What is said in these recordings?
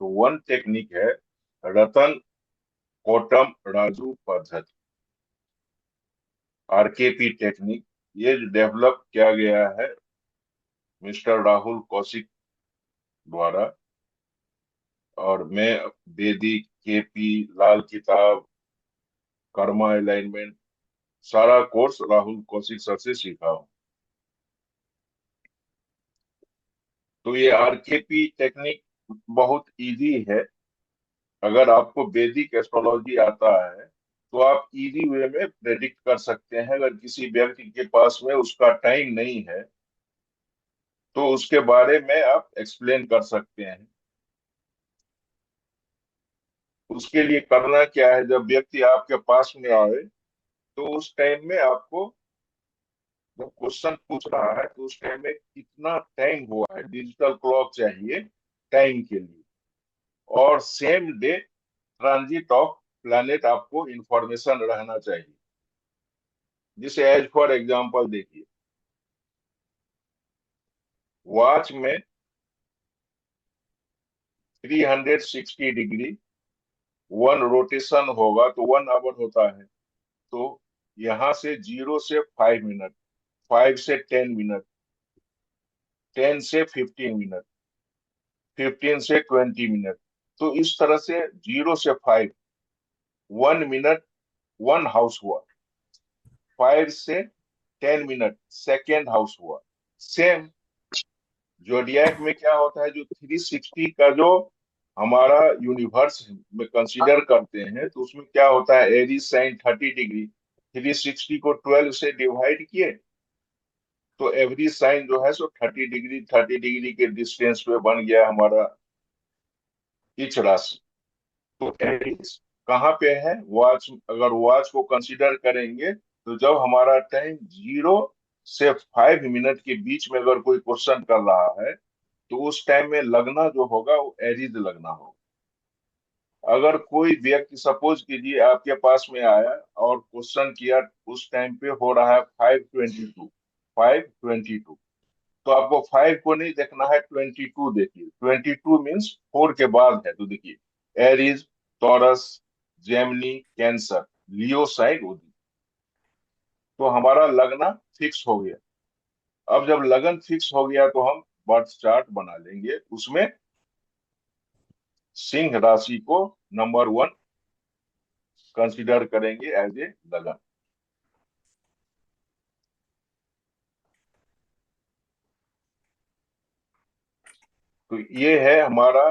तो one technique है रतन कोटम राजू पद्धति, आरकेपी टेक्निक। ये डेवलप किया गया है मिस्टर राहुल कौशिक द्वारा। और मैं वेदिक, केपी, लाल किताब, कर्मा अलाइनमेंट, सारा कोर्स राहुल कौशिक सर से सीखा हूँ। तो ये आरकेपी टेक्निक बहुत इजी है। अगर आपको वैदिक एस्ट्रोलॉजी आता है तो आप इजी वे में प्रेडिक्ट कर सकते हैं। अगर किसी व्यक्ति के पास में उसका टाइम नहीं है तो उसके बारे में आप एक्सप्लेन कर सकते हैं। उसके लिए करना क्या है, जब व्यक्ति आपके पास में आए तो उस टाइम में आपको, जब क्वेश्चन पूछ रहा है तो उस टाइम में कितना टाइम हुआ है, डिजिटल क्लॉक चाहिए टाइम के लिए। और same day transit of planet आपको इंफॉर्मेशन रहना चाहिए। जिसे एज फॉर एग्जांपल देखिए, वॉच में 360 डिग्री वन रोटेशन होगा तो 1 आवर होता है। तो यहां से 0 से 5 मिनट, 5 से 10 मिनट, 10 से 15 मिनट, 15 से 20 मिनट। तो इस तरह से 0 से 5, 1 मिनट, 1 हाउस हुआ। 5 से 10 मिनट, सेकेंड हाउस हुआ। सेम जोडियक में क्या होता है, जो 360 का जो हमारा यूनिवर्स में कंसीडर करते हैं, तो उसमें क्या होता है, एरीज साइन 30 डिग्री, 360 को 12 से डिवाइड किए तो एवरी साइन जो है सो 30 डिग्री, 30 डिग्री के डिस्टेंस पे बन गया हमारा इच राशि। तो एरीज कहाँ पे है, वॉच। अगर वॉच को कंसीडर करेंगे तो जब हमारा टाइम 0 से 5 मिनट के बीच में अगर कोई क्वेश्चन कर रहा है तो उस टाइम में लगना जो होगा वो एरीज लगना होगा। अगर कोई व्यक्ति सपोज कीजिए आपके पास में आया और क्वेश्चन किया, उस टाइम पे हो रहा है 5:22, 5:22, तो आपको 5 को नहीं देखना है, 22 देखिए। 22 मीन्स 4 के बाद है, तो देखिए एरीज, टॉरस, जेमिनी, कैंसर, लियो साइन उदी। तो हमारा लगना फिक्स हो गया। अब जब लगन फिक्स हो गया तो हम बर्थ चार्ट बना लेंगे। उसमें सिंह राशि को नंबर 1 कंसिडर करेंगे एज ए लगन। तो ये है हमारा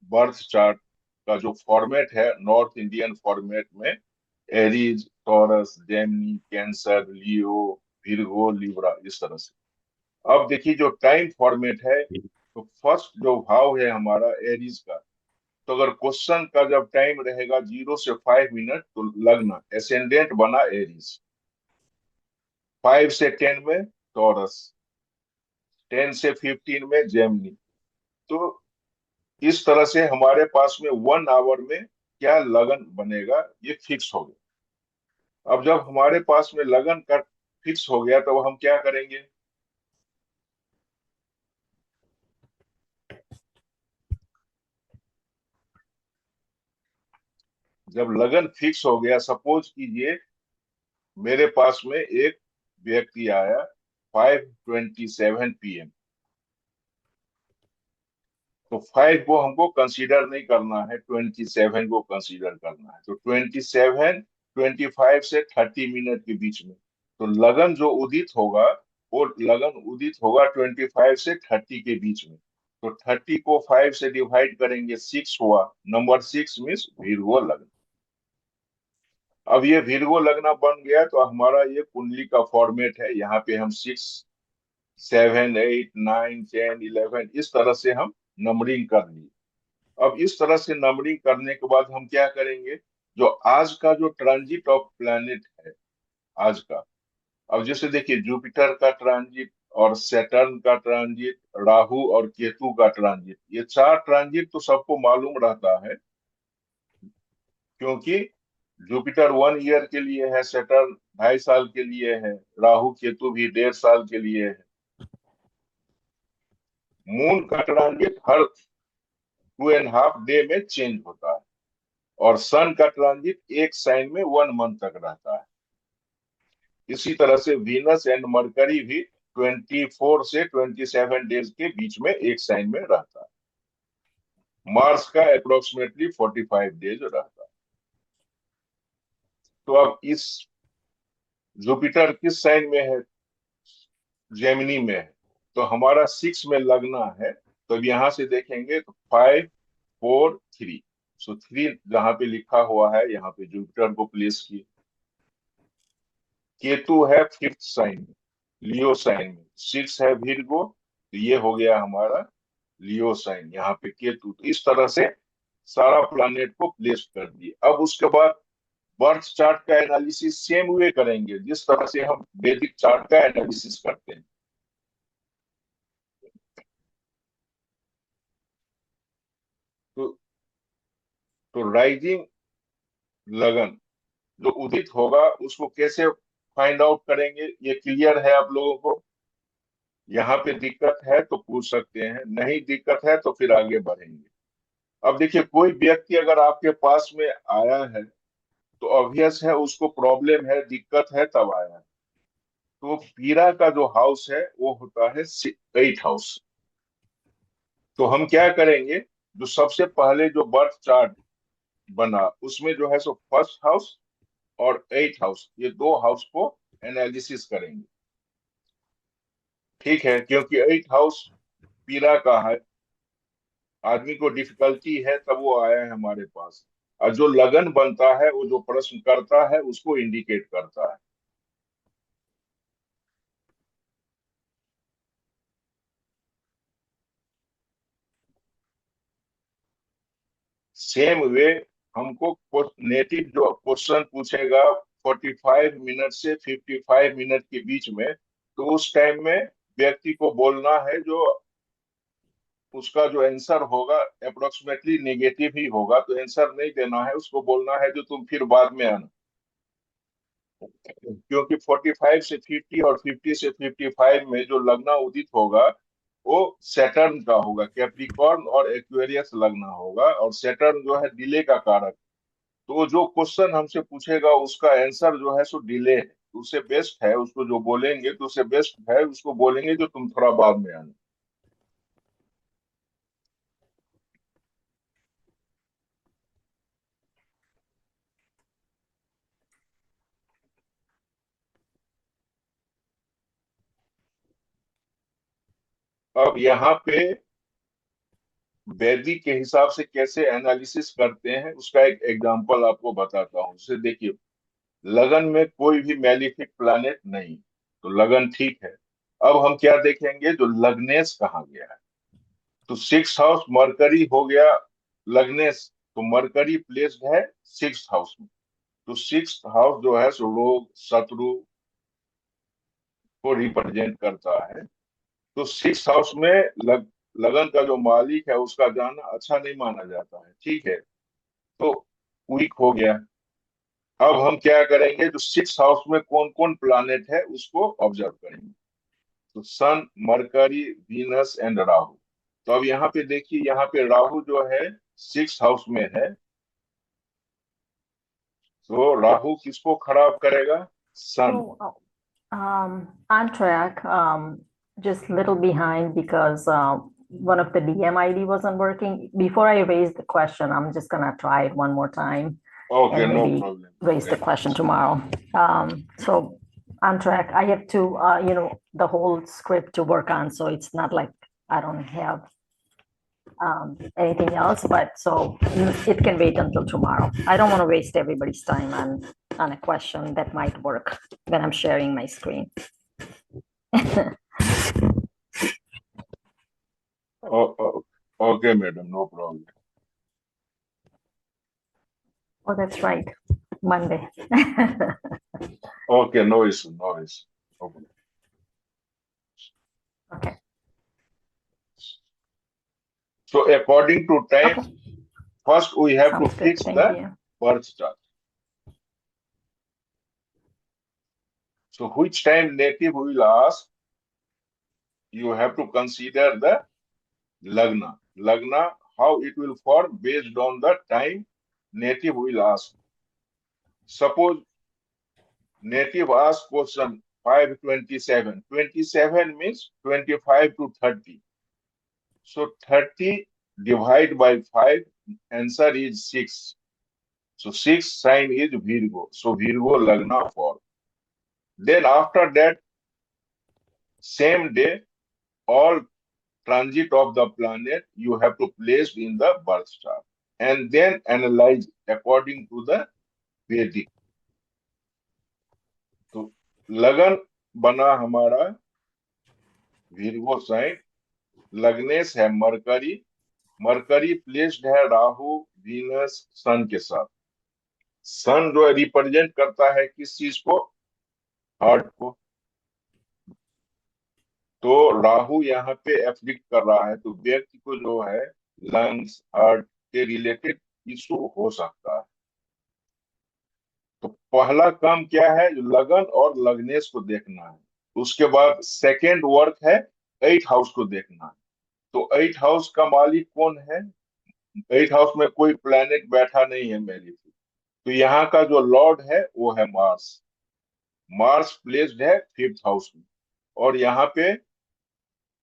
बर्थ चार्ट का जो फॉर्मेट है नॉर्थ इंडियन फॉर्मेट में। एरीज, टॉरस, जेमिनी, कैंसर, लियो, विर्गो, लिब्रा, इस तरह से। अब देखिए जो टाइम फॉर्मेट है, तो फर्स्ट जो भाव है हमारा एरीज का, तो अगर क्वेश्चन का जब टाइम रहेगा 0 से 5 मिनट तो लगना एसेंडेंट बना एरीज, 5 से 10 में टॉरस, 10 से 15 में जेमिनी। तो इस तरह से हमारे पास में 1 आवर में क्या लगन बनेगा ये फिक्स हो गया। अब जब हमारे पास में लगन का फिक्स हो गया तो हम क्या करेंगे, जब लगन फिक्स हो गया, सपोज कीजिए मेरे पास में एक व्यक्ति आया 5:27 PM, तो 5 को हमको कंसीडर नहीं करना है, 27 को कंसीडर करना है। तो 27, 25 से 30 मिनट के बीच में। तो लगन जो उदित होगा, वो लगन उदित होगा 25 से 30 के बीच में। तो 30 को 5 से डिवाइड करेंगे, 6 हुआ। नंबर 6 मीन्स भीरगो लगन। अब ये भीरगो लगना बन गया तो हमारा ये कुंडली का फॉर्मेट है। यहाँ पे हम 6, 7, 8, 9, 10, 11 इस तरह से हम नंबरिंग कर लिए। अब इस तरह से नंबरिंग करने के बाद हम क्या करेंगे, जो आज का जो ट्रांजिट ऑफ प्लैनेट है आज का। अब जैसे देखिए जुपिटर का ट्रांजिट और सैटर्न का ट्रांजिट, राहु और केतु का ट्रांजिट, ये 4 ट्रांजिट तो सबको मालूम रहता है। क्योंकि जुपिटर 1 ईयर के लिए है, सैटर्न 2.5 साल के लिए है, राहु केतु भी 1.5 साल के लिए है। मून का ट्रांजिट हर 2.5 डे में चेंज होता है, और सन का ट्रांजिट एक साइन में 1 मंथ तक रहता है। इसी तरह से वीनस एंड मरकरी भी 24 से 27 डेज के बीच में एक साइन में रहता है। मार्स का अप्रोक्सीमेटली 45 डेज रहता है। तो अब इस जुपिटर किस साइन में है? जेमिनी में है। तो हमारा 6 में लगना है, तो अब यहां से देखेंगे तो 5, 4, 3। सो 3 जहां पे लिखा हुआ है, यहाँ पे जुपिटर को प्लेस किए। केतु है 5th साइन में, लियो साइन में। 6 है विर्गो, तो ये हो गया हमारा लियो साइन, यहाँ पे केतु। तो इस तरह से सारा प्लैनेट को प्लेस कर दिए। अब उसके बाद बर्थ चार्ट का एनालिसिस सेम वे करेंगे जिस तरह से हम वैदिक चार्ट का एनालिसिस करते हैं। तो राइजिंग लगन जो उदित होगा उसको कैसे फाइंड आउट करेंगे, ये क्लियर है आप लोगों को? यहाँ पे दिक्कत है तो पूछ सकते हैं, नहीं दिक्कत है तो फिर आगे बढ़ेंगे। अब देखिए, कोई व्यक्ति अगर आपके पास में आया है तो ऑब्वियस है उसको प्रॉब्लम है, दिक्कत है, तब आया है। तो पीरा का जो हाउस है वो होता है 8th हाउस। तो हम क्या करेंगे, जो सबसे पहले जो बर्थ चार्ट बना उसमें जो है सो फर्स्ट हाउस और 8th हाउस, ये दो हाउस को एनालिसिस करेंगे। ठीक है, क्योंकि 8th हाउस पीरा का है, आदमी को डिफिकल्टी है तब वो आया है हमारे पास। और जो लगन बनता है वो जो प्रश्न करता है उसको इंडिकेट करता है। सेम वे हमको नेटिव जो क्वेश्चन पूछेगा 45 मिनट से 55 मिनट के बीच में, तो उस टाइम में व्यक्ति को बोलना है जो उसका जो आंसर होगा अप्रोक्सीमेटली नेगेटिव ही होगा, तो आंसर नहीं देना है, उसको बोलना है जो तुम फिर बाद में आना। क्योंकि 45 से 50 और 50 से 55 में जो लगना उदित होगा वो सैटर्न का होगा, कैप्रिकॉर्न और एक्वेरियस लगना होगा, और सैटर्न जो है डिले का कारक। तो जो क्वेश्चन हमसे पूछेगा उसका आंसर जो है सो डिले है, उससे बेस्ट है उसको जो बोलेंगे, तो उससे बेस्ट है उसको बोलेंगे जो तुम थोड़ा बाद में आना। अब यहाँ पे वैदिक के हिसाब से कैसे एनालिसिस करते हैं उसका एक एग्जांपल आपको बताता हूँ। जैसे देखिए, लगन में कोई भी मैलिफिक प्लैनेट नहीं, तो लगन ठीक है। अब हम क्या देखेंगे, जो लग्नेश कहाँ गया है। तो 6th हाउस मरकरी हो गया लग्नेश, तो मरकरी प्लेस्ड है 6th हाउस में। तो 6th हाउस जो है सो लोग शत्रु को रिप्रेजेंट करता है। तो 6th हाउस में लगन का जो मालिक है उसका जाना अच्छा नहीं माना जाता है, ठीक है। तो वीक हो गया। अब हम क्या करेंगे, जो 6th हाउस में कौन कौन प्लैनेट है उसको ऑब्जर्व करेंगे। तो सन, मरकरी, वीनस एंड राहु। तो अब यहाँ पे देखिए, यहाँ पे राहु जो है 6th हाउस में है। तो राहु किसको खराब करेगा? सन। So, on track, just little behind because one of the DM ID wasn't working. Before I raise the question, I'm just gonna try it one more time okay, and no maybe problem. raise the question tomorrow. So on track, I have to, the whole script to work on, so it's not like I don't have anything else, but so it can wait until tomorrow. I don't want to waste everybody's time on a question that might work when I'm sharing my screen. Okay madam, no problem. Oh, that's right. Monday. Okay, no issue, no issue. Okay. So according to time, Okay. first we have to Sounds good. fix Thank the you. birth chart. So which time native will ask, you have to consider the lagna. Lagna how it will form based on the time native will ask. Suppose native ask question 527. 27 means 25 to 30. So 30 divided by 5, answer is 6. So 6 sign is Virgo. So Virgo Lagna for. Then after that, same day, all transit of the planet you have to place in the birth chart and then analyze according to the Vedic. तो लगन बना हमारा वीरगो sign, लग्नेश है mercury, mercury placed है Rahu Venus सन के साथ। सन जो represent करता है किस चीज को, हार्ट को। तो राहु यहाँ पे एफ्लिक्ट कर रहा है, तो व्यक्ति को जो है लंग्स हार्ट के रिलेटेड इशू हो सकता है। तो पहला काम क्या है, लगन और लग्नेश को देखना है। उसके बाद सेकेंड वर्क है 8th हाउस को देखना है। तो 8th हाउस का मालिक कौन है, 8th हाउस में कोई प्लेनेट बैठा नहीं है मेरी। तो यहाँ का जो लॉर्ड है वो है मार्स। मार्स प्लेस्ड है 5th हाउस में। और यहाँ पे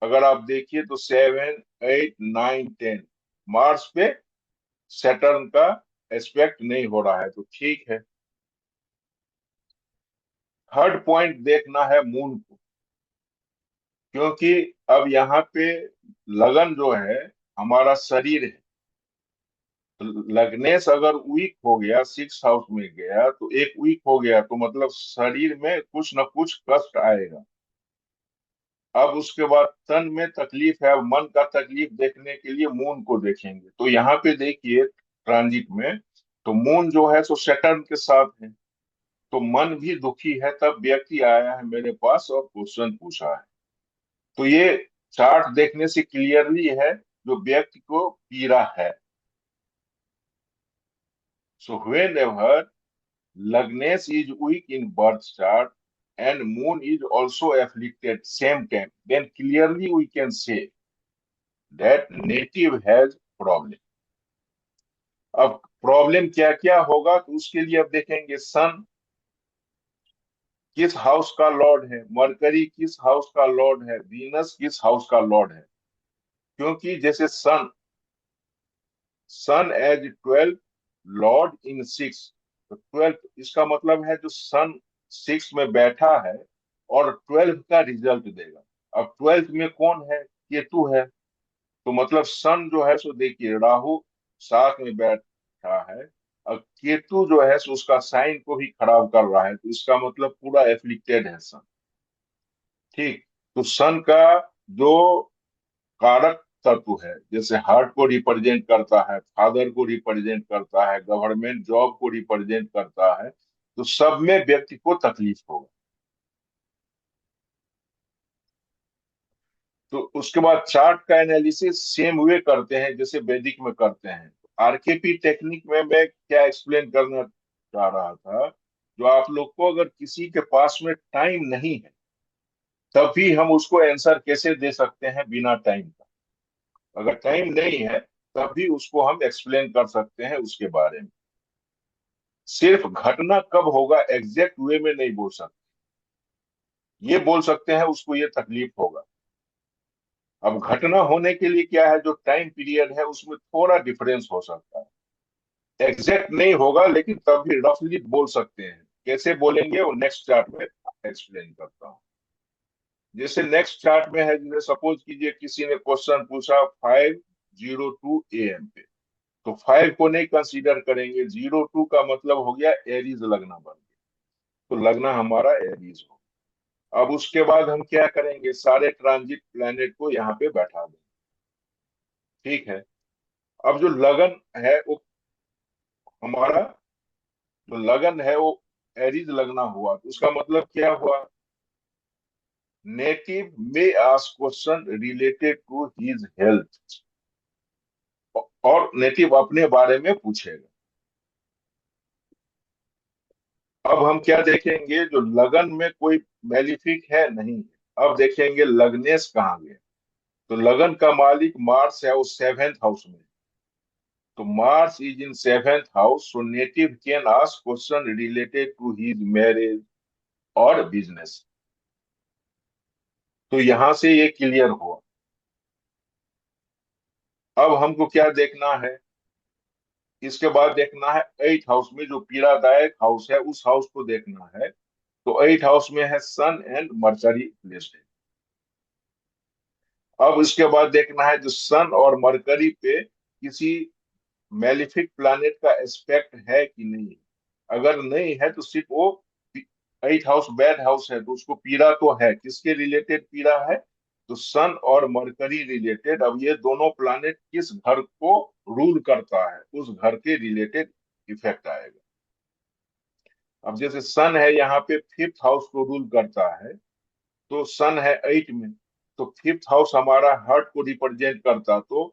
अगर आप देखिए तो 7, 8, 9, 10 मार्स पे सैटर्न का एस्पेक्ट नहीं हो रहा है, तो ठीक है। थर्ड पॉइंट देखना है मून को, क्योंकि अब यहाँ पे लगन जो है हमारा शरीर है। तो लग्नेश अगर वीक हो गया, 6th हाउस में गया, तो एक वीक हो गया तो मतलब शरीर में कुछ ना कुछ कष्ट आएगा। अब उसके बाद तन में तकलीफ है, मन का तकलीफ देखने के लिए मून को देखेंगे। तो यहाँ पे देखिए ट्रांजिट में, तो मून जो है सो सैटर्न के साथ है। तो मन भी दुखी है, तब व्यक्ति आया है मेरे पास और क्वेश्चन पूछा है। तो ये चार्ट देखने से क्लियरली है जो व्यक्ति को पीड़ा है। So whenever Lagnesh is weak in birth chart and moon is also afflicted same time, then clearly we can say that native has problem. अब प्रॉब्लम क्या क्या होगा, तो उसके लिए अब देखेंगे सन किस हाउस का लॉर्ड है, मरकरी किस हाउस का लॉर्ड है, वीनस किस हाउस का लॉर्ड है। क्योंकि जैसे सन सन एज 12 लॉर्ड इन 6, तो 12 इसका मतलब है जो सन 6 में बैठा है और 12 का रिजल्ट देगा। अब 12th में कौन है, केतु है। तो मतलब सन जो है सो देखिए राहु 7 में बैठा है, और केतु जो है सो उसका साइन को ही खराब कर रहा है, तो इसका मतलब पूरा एफ्लिक्टेड है सन। ठीक। तो सन का जो कारक तत्व है, जैसे हार्ट को रिप्रेजेंट करता है, फादर को रिप्रेजेंट करता है, गवर्नमेंट जॉब को रिप्रेजेंट करता है, तो सब में व्यक्ति को तकलीफ होगा। तो उसके बाद चार्ट का एनालिसिस सेम वे करते हैं जैसे वैदिक में करते हैं। आरकेपी टेक्निक में मैं क्या एक्सप्लेन करना चाह रहा था, जो आप लोग को अगर किसी के पास में टाइम नहीं है, तभी हम उसको आंसर कैसे दे सकते हैं बिना टाइम का। अगर टाइम नहीं है तभी उसको हम एक्सप्लेन कर सकते हैं उसके बारे में। सिर्फ घटना कब होगा एग्जैक्ट वे में नहीं बोल सकते, ये बोल सकते हैं उसको ये तकलीफ होगा। अब घटना होने के लिए क्या है, जो टाइम पीरियड है उसमें थोड़ा डिफरेंस हो सकता है, एग्जैक्ट नहीं होगा लेकिन तब भी रफली बोल सकते हैं। कैसे बोलेंगे वो नेक्स्ट चार्ट में एक्सप्लेन करता हूँ। जैसे नेक्स्ट चार्ट में है, जैसे सपोज कीजिए किसी ने क्वेश्चन पूछा 5:02 AM पे, तो 5 को नहीं कंसीडर करेंगे, 02 का मतलब हो गया एरीज लगना बन गया, तो लगना हमारा एरीज हो। अब उसके बाद हम क्या करेंगे, सारे ट्रांजिट प्लैनेट को यहाँ पे बैठा देंगे। ठीक है। अब जो लगन है वो हमारा, जो लगन है वो एरीज लगना हुआ, तो उसका मतलब क्या हुआ, नेटिव में ask question related to his health, और नेटिव अपने बारे में पूछेगा। अब हम क्या देखेंगे, जो लगन में कोई मैलिफिक है नहीं है। अब देखेंगे लगनेस कहाँ गया, तो लगन का मालिक मार्स है, वो 7th हाउस में। तो Mars is in seventh house, so native can ask question related to his marriage और बिजनेस। तो यहां से ये क्लियर हुआ। अब हमको क्या देखना है, इसके बाद देखना है एट हाउस में जो पीड़ादायक हाउस है उस हाउस को देखना है। तो एट हाउस में है सन एंड मरकरी प्लेस्ड है। अब इसके बाद देखना है जो सन और मरकरी पे किसी मेलिफिक प्लैनेट का एस्पेक्ट है कि नहीं। अगर नहीं है तो सिर्फ वो एट हाउस बैड हाउस है, तो उसको पीड़ा तो है, किसके रिलेटेड पीड़ा है, तो सन और मरकरी रिलेटेड। अब ये दोनों प्लैनेट किस घर को रूल करता है उस घर के रिलेटेड इफेक्ट आएगा। अब जैसे सन है यहाँ पे फिफ्थ हाउस को रूल करता है, तो सन है एट में, तो फिफ्थ हाउस हमारा हार्ट को रिप्रेजेंट करता, तो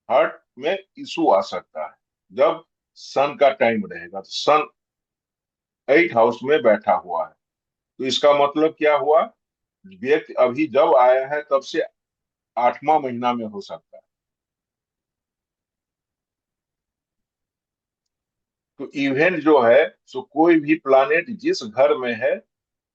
हार्ट में इशू आ सकता है जब सन का टाइम रहेगा। तो सन एट हाउस में बैठा हुआ है, तो इसका मतलब क्या हुआ, व्यक्ति अभी जब आया है तब से आठवां महीना में हो सकता है। तो इवेंट जो है, सो कोई भी प्लानेट जिस घर में है,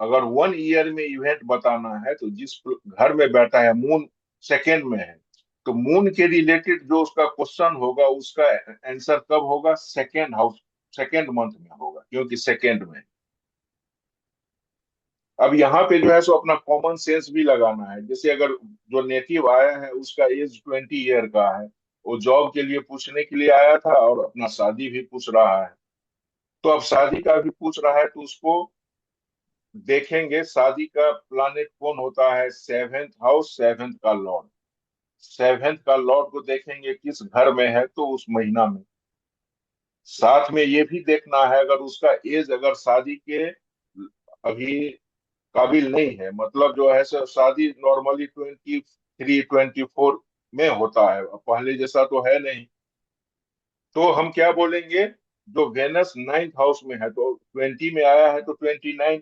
अगर 1 ईयर में इवेंट बताना है तो जिस घर में बैठा है, मून सेकेंड में है, तो मून के रिलेटेड जो उसका क्वेश्चन होगा उसका आंसर कब होगा, सेकेंड हाउस, सेकेंड मंथ में होगा, क्योंकि सेकेंड में। अब यहाँ पे जो है सो अपना कॉमन सेंस भी लगाना है। जैसे अगर जो नेटिव आया है उसका एज 20 ईयर का है, वो जॉब के लिए पूछने के लिए आया था और अपना शादी भी पूछ रहा है, तो अब शादी का भी पूछ रहा है, तो उसको देखेंगे शादी का प्लानेट कौन होता है, सेवेंथ हाउस, सेवेंथ का लॉर्ड। सेवेंथ का लॉर्ड को देखेंगे किस घर में है, तो उस महीना में। साथ में ये भी देखना है अगर उसका एज अगर शादी के अभी काबिल नहीं है, मतलब जो है शादी नॉर्मली 23 24 में होता है, अब पहले जैसा तो है नहीं, तो हम क्या बोलेंगे, जो वेनस नाइन्थ हाउस में है तो 20 में आया है तो 29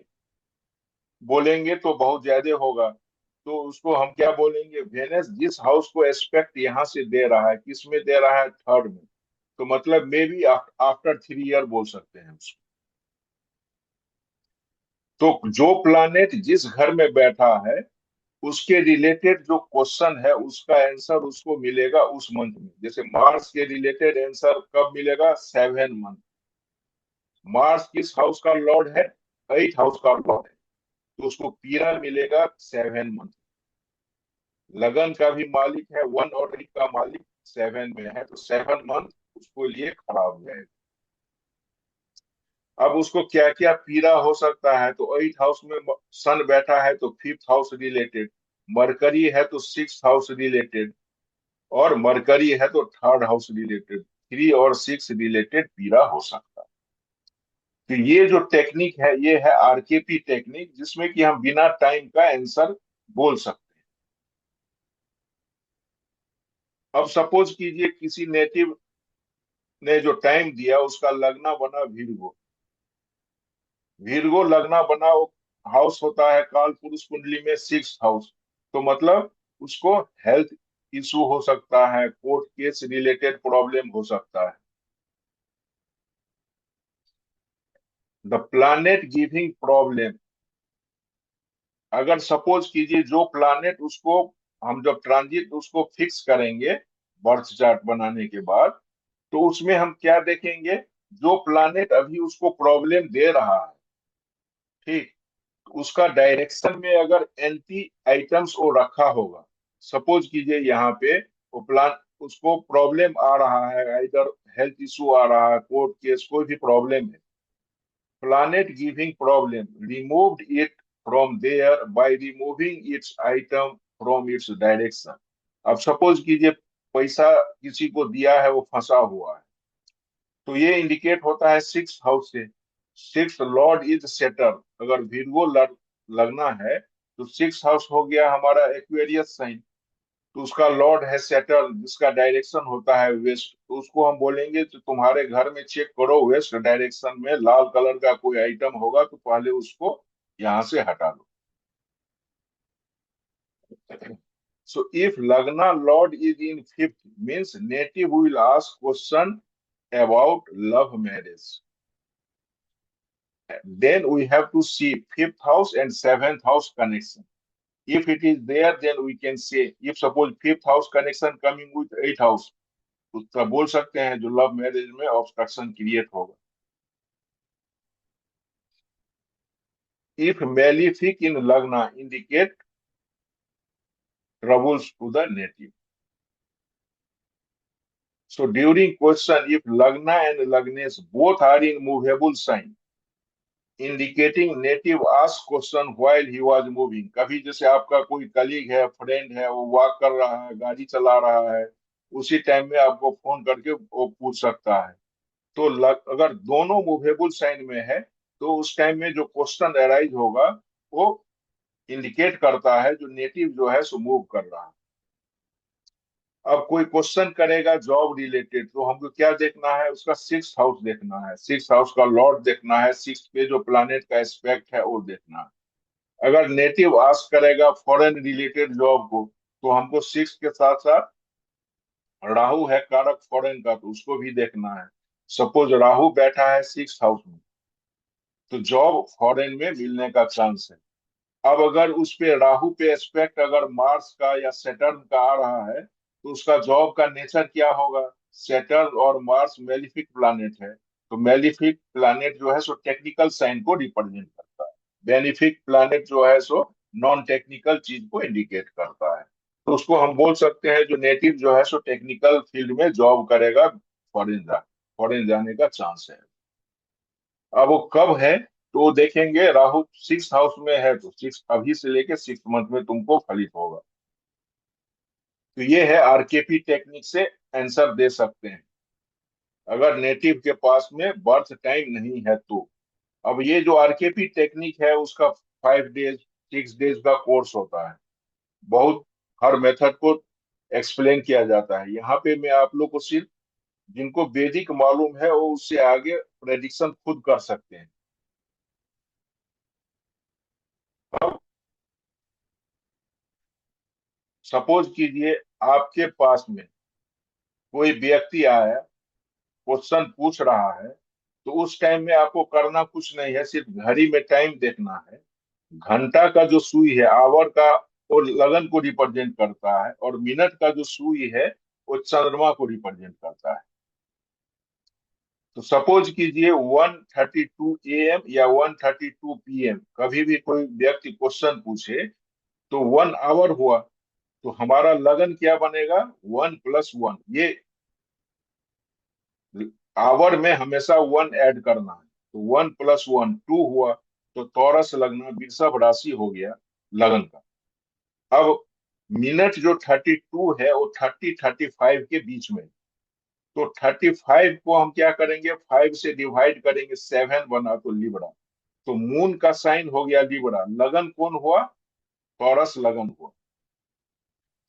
बोलेंगे तो बहुत ज्यादा होगा। तो उसको हम क्या बोलेंगे, वेनस जिस हाउस को एस्पेक्ट यहाँ से दे रहा है, किस में दे रहा है, थर्ड में, तो मतलब मे बी आफ्टर 3 ईयर बोल सकते हैं उसको। तो जो प्लानेट जिस घर में बैठा है उसके रिलेटेड जो क्वेश्चन है उसका आंसर उसको मिलेगा उस मंथ में। जैसे मार्स के रिलेटेड आंसर कब मिलेगा, 7 मंथ। मार्स किस हाउस का लॉर्ड है, एट हाउस का लॉर्ड है, तो उसको पीरा मिलेगा 7 मंथ। लगन का भी मालिक है, 1 और 8 का मालिक 7 में है, तो 7 मंथ उसको लिए खराब हो जाएगा। अब उसको क्या क्या पीड़ा हो सकता है, तो एट हाउस में सन बैठा है तो फिफ्थ हाउस रिलेटेड, मरकरी है तो सिक्स हाउस रिलेटेड, और मरकरी है तो थर्ड हाउस रिलेटेड, 3 और 6 रिलेटेड पीड़ा हो सकता है। तो ये जो टेक्निक है ये है आरकेपी टेक्निक, जिसमें कि हम बिना टाइम का आंसर बोल सकते हैं। अब सपोज कीजिए किसी नेटिव ने जो टाइम दिया उसका लगना बना वीरगो। वीरगो लगना बना, वो हाउस होता है काल पुरुष कुंडली में सिक्स हाउस, तो मतलब उसको हेल्थ इशू हो सकता है, कोर्ट केस रिलेटेड प्रॉब्लम हो सकता है। द प्लानेट गिविंग प्रॉब्लम, अगर सपोज कीजिए जो प्लानेट उसको, हम जब ट्रांजिट उसको फिक्स करेंगे बर्थ चार्ट बनाने के बाद, तो उसमें हम क्या देखेंगे, जो प्लानेट अभी उसको प्रॉब्लम दे रहा है, ठीक, उसका डायरेक्शन में अगर एंटी आइटम्स वो रखा होगा, सपोज कीजिए यहाँ पे वो प्लान उसको प्रॉब्लम आ रहा है, इधर हेल्थ इशू आ रहा है, कोर्ट केस कोई भी प्रॉब्लम है, planet giving problem, removed it from there by removing its item from its direction। अब सपोज कीजिए पैसा किसी को दिया है, वो फंसा हुआ है, तो ये इंडिकेट होता है सिक्स हाउस से। सिक्स लॉर्ड इज सेटर, अगर virgo लगना है तो सिक्स हाउस हो गया हमारा एक्वेरियस साइन, तो उसका लॉर्ड है सेटर्न जिसका डायरेक्शन होता है वेस्ट, तो उसको हम बोलेंगे तो तुम्हारे घर में चेक करो वेस्ट डायरेक्शन में लाल कलर का कोई आइटम होगा तो पहले उसको यहाँ से हटा लो। So if Lagna Lord is in fifth, means native will ask question about love marriage. Then we have to see fifth house and seventh house connection. If it is there, then we can say, if suppose fifth house connection coming with eighth house, तो तब बोल सकते हैं जो love marriage में obstruction create होगा. If malefic in Lagna indicate troubles to the native. So during question, if Lagna and Lagnes both are in movable sign, indicating native ask question while he was moving. कभी जैसे आपका कोई colleague है, friend है, वो walk कर रहा है, गाड़ी चला रहा है, उसी टाइम में आपको फोन करके वो पूछ सकता है. तो अगर दोनों मूवेबल साइन में है, तो उस टाइम में जो क्वेश्चन अराइज होगा वो इंडिकेट करता है जो नेटिव जो है सो मूव कर रहा है. अब कोई क्वेश्चन करेगा जॉब रिलेटेड, तो हमको क्या देखना है, उसका सिक्स हाउस देखना है, सिक्स हाउस का लॉर्ड देखना है, सिक्स पे जो प्लानेट का एस्पेक्ट है वो देखना है. अगर नेटिव आस्क करेगा फॉरेन रिलेटेड जॉब को, तो हमको सिक्स के साथ साथ राहु है कारक फॉरेन का, तो उसको भी देखना है. सपोज राहु बैठा है सिक्स हाउस में, तो जॉब फॉरेन में मिलने का चांस है. अब अगर उस पे राहु पे एस्पेक्ट अगर मार्स का या सैटर्न का आ रहा है, तो उसका जॉब का नेचर क्या होगा. सैटर्न और मार्स मेलिफिक प्लानेट है, तो मेलिफिक प्लानेट जो है सो टेक्निकल साइन को रिप्रेजेंट करता है. बेनिफिक प्लानेट जो है सो नॉन टेक्निकल चीज को इंडिकेट करता है. तो उसको हम बोल सकते हैं जो नेटिव जो है सो टेक्निकल फील्ड में जॉब करेगा, फॉरेन जाने का चांस है. अब वो कब है, तो देखेंगे राहु सिक्स हाउस में है, तो सिक्स अभी से लेके सिक्स मंथ में तुमको फलित होगा. तो ये है आरकेपी टेक्निक से आंसर दे सकते हैं अगर नेटिव के पास में बर्थ टाइम नहीं है तो. अब ये जो आरकेपी टेक्निक है उसका 5 डेज 6 डेज का कोर्स होता है. बहुत हर मेथड को एक्सप्लेन किया जाता है. यहाँ पे मैं आप लोग को सिर्फ जिनको वैदिक मालूम है वो उससे आगे प्रेडिक्शन खुद कर सकते हैं. अब सपोज कीजिए आपके पास में कोई व्यक्ति आया, क्वेश्चन पूछ रहा है, तो उस टाइम में आपको करना कुछ नहीं है, सिर्फ घड़ी में टाइम देखना है. घंटा का जो सुई है आवर का, वो लगन को रिप्रेजेंट करता है, और मिनट का जो सुई है वो चंद्रमा को रिप्रेजेंट करता है. तो सपोज कीजिए 1:32 AM या 1:32 PM कभी भी कोई व्यक्ति क्वेश्चन पूछे, तो 1 आवर हुआ, तो हमारा लगन क्या बनेगा, 1+1. ये आवर में हमेशा 1 ऐड करना है, तो 1+1 2 हुआ, तो टॉरस लगना वृषभ राशि हो गया लगन का. अब मिनट जो 32 है वो 30-35 के बीच में, तो 35 को हम क्या करेंगे, 5 से डिवाइड करेंगे, 7 बना तो लिब्रा. तो मून का साइन हो गया लिब्रा. लगन कौन हुआ, टॉरस लगन हुआ.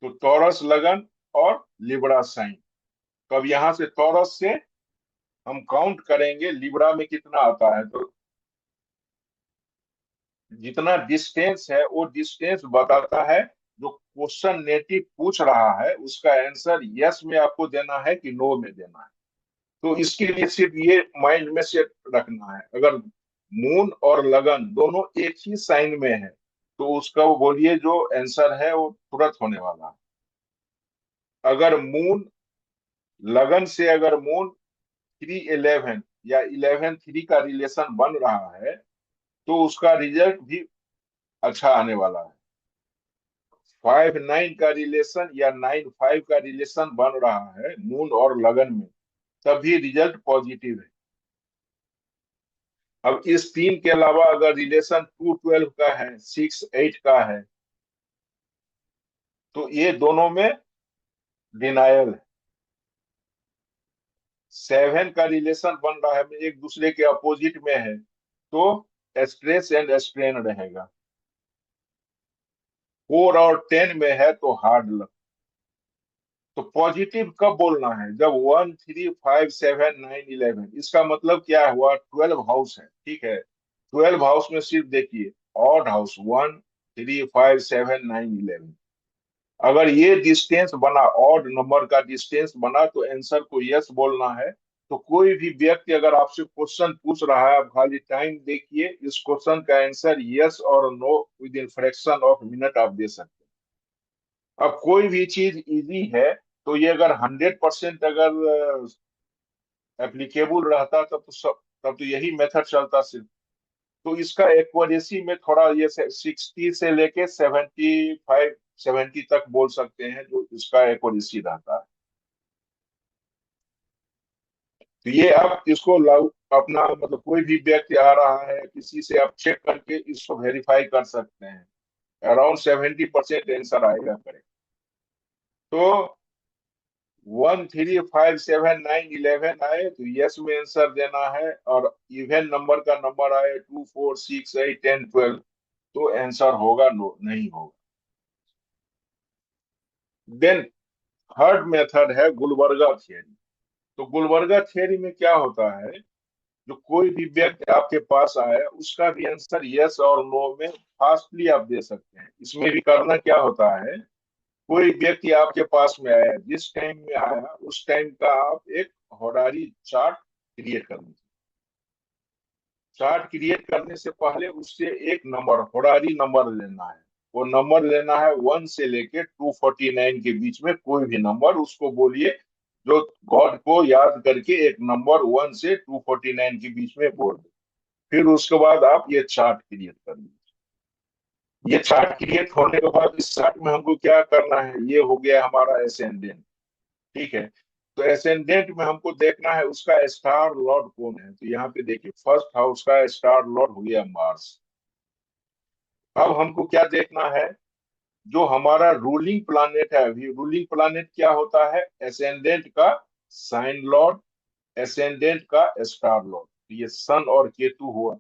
तो टॉरस लगन और लिब्रा साइन. तब यहां से टॉरस से हम काउंट करेंगे लिब्रा में कितना आता है, तो जितना डिस्टेंस है वो डिस्टेंस बताता है. जो क्वेश्चन नेटिव पूछ रहा है उसका आंसर यस में आपको देना है कि नो में देना है. तो इसके लिए सिर्फ ये माइंड में सेट रखना है, अगर मून और लगन दोनों एक ही साइन में है, तो उसका वो बोलिए जो आंसर है वो तुरंत होने वाला है. अगर मून लगन से अगर मून 3:11 या 11:3 का रिलेशन बन रहा है, तो उसका रिजल्ट भी अच्छा आने वाला है. 5:9 का रिलेशन या 9:5 का रिलेशन बन रहा है मून और लगन में, तभी रिजल्ट पॉजिटिव है. अब इस तीन के अलावा अगर रिलेशन 2:12 का है, 6:8 का है, तो ये दोनों में डिनायल है. 7 का रिलेशन बन रहा है, एक दूसरे के अपोजिट में है, तो स्ट्रेस एंड स्ट्रेन रहेगा. 4 और 10 में है तो हार्ड लक. तो पॉजिटिव कब बोलना है, जब 1 3 5 7 9 11. इसका मतलब क्या हुआ, 12 हाउस है, ठीक है. 12 हाउस में सिर्फ देखिए ऑड हाउस 1 3 5 7 9 11. अगर ये डिस्टेंस बना, ऑड नंबर का डिस्टेंस बना, तो आंसर को यस बोलना है। तो कोई भी व्यक्ति अगर आपसे क्वेश्चन पूछ रहा है, आप खाली टाइम देखिए, इस क्वेश्चन का आंसर यस और know with in fraction of minute आप दे सकते हैं। अब कोई भी चीज इजी है, तो ये अगर 100% अगर एप्लीकेबल रहता, तब तो यही मेथड चलता सिर्फ। तो इसका एक्यूरेसी में थोड़ा ये 60 से लेके 75 70 तक बोल सकते हैं, जो इसका एक्यूरेसी रहता है। तो ये आप इसको लागू, अपना मतलब कोई भी व्यक्ति आ रहा है, किसी से आप चेक करके इसको वेरीफाई कर सकते हैं। अराउंड 70% आंसर आएगा करेक्ट। तो 1 3 5 7 9 11 आए तो यस में आंसर देना है, और इवन नंबर का नंबर आए 2 4 6 8 10 12, तो आंसर होगा नो, नहीं होगा। देन थर्ड मेथड है गुलबर्गा थियरी। तो गुलबर्गा थियरी में क्या होता है, जो कोई भी व्यक्ति आपके पास आया, उसका भी आंसर यस और नो में फास्टली आप दे सकते हैं। इसमें भी करना क्या होता है, कोई व्यक्ति आपके पास में आया, जिस टाइम में आया उस टाइम का आप एक होरारी चार्ट क्रिएट कर लीजिए। चार्ट क्रिएट करने से पहले उससे एक नंबर, होरारी नंबर लेना है। वो नंबर लेना है 1 से लेके 249 के बीच में, कोई भी नंबर उसको बोलिए, जो गॉड को याद करके एक नंबर 1 से 249 के बीच में बोल दे। फिर उसके बाद आप ये चार्ट क्रिएट कर लीजिए। ये चार्ट क्रिएट होने के बाद इस चार्ट में हमको क्या करना है, ये हो गया हमारा एसेंडेंट। ठीक है। तो एसेंडेंट में हमको देखना है उसका स्टार लॉर्ड कौन है। तो यहाँ पे देखिए, फर्स्ट हाउस का स्टार लॉर्ड हो गया मार्स। अब हमको क्या देखना है, जो हमारा रूलिंग प्लानेट है, अभी रूलिंग प्लानेट क्या होता है, एसेंडेंट का साइन लॉर्ड, एसेंडेंट का स्टार लॉर्ड। तो ये सन और केतु हुआ।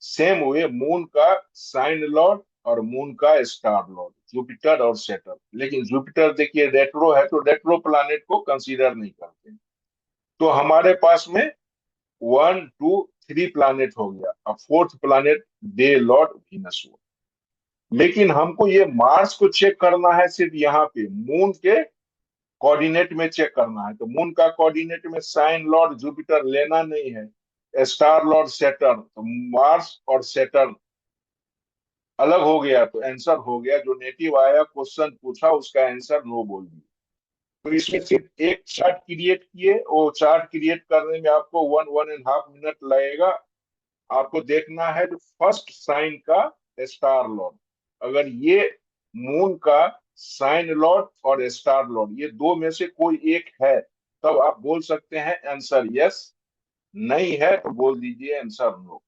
सेम हुए मून का साइन लॉर्ड और मून का स्टार लॉर्ड, जुपिटर और सैटर्न। लेकिन जुपिटर देखिए रेट्रो है, तो रेट्रो प्लानेट को कंसीडर नहीं करते। तो हमारे पास में 1 2 3 प्लानेट हो गया। अब fourth planet day Lord Venus हुआ। लेकिन हमको ये मार्स को चेक करना है सिर्फ यहाँ पे मून के कोऑर्डिनेट में चेक करना है। तो मून का कोऑर्डिनेट में साइन लॉर्ड जुपिटर लेना नहीं है, स्टार लॉर्ड सैटर्न। तो मार्स और सैटर्न अलग हो गया, तो आंसर हो गया, जो नेटिव आया क्वेश्चन पूछा उसका आंसर नो बोल दिया। तो इसमें सिर्फ एक चार्ट क्रिएट किए, वो चार्ट क्रिएट करने में आपको 1 1.5 मिनट लगेगा। आपको देखना है जो फर्स्ट साइन का स्टार लॉर्ड, अगर ये मून का साइन लॉर्ड और स्टार लॉर्ड ये दो में से कोई एक है, तब आप बोल सकते हैं आंसर यस। नहीं है तो बोल दीजिए आंसर नो।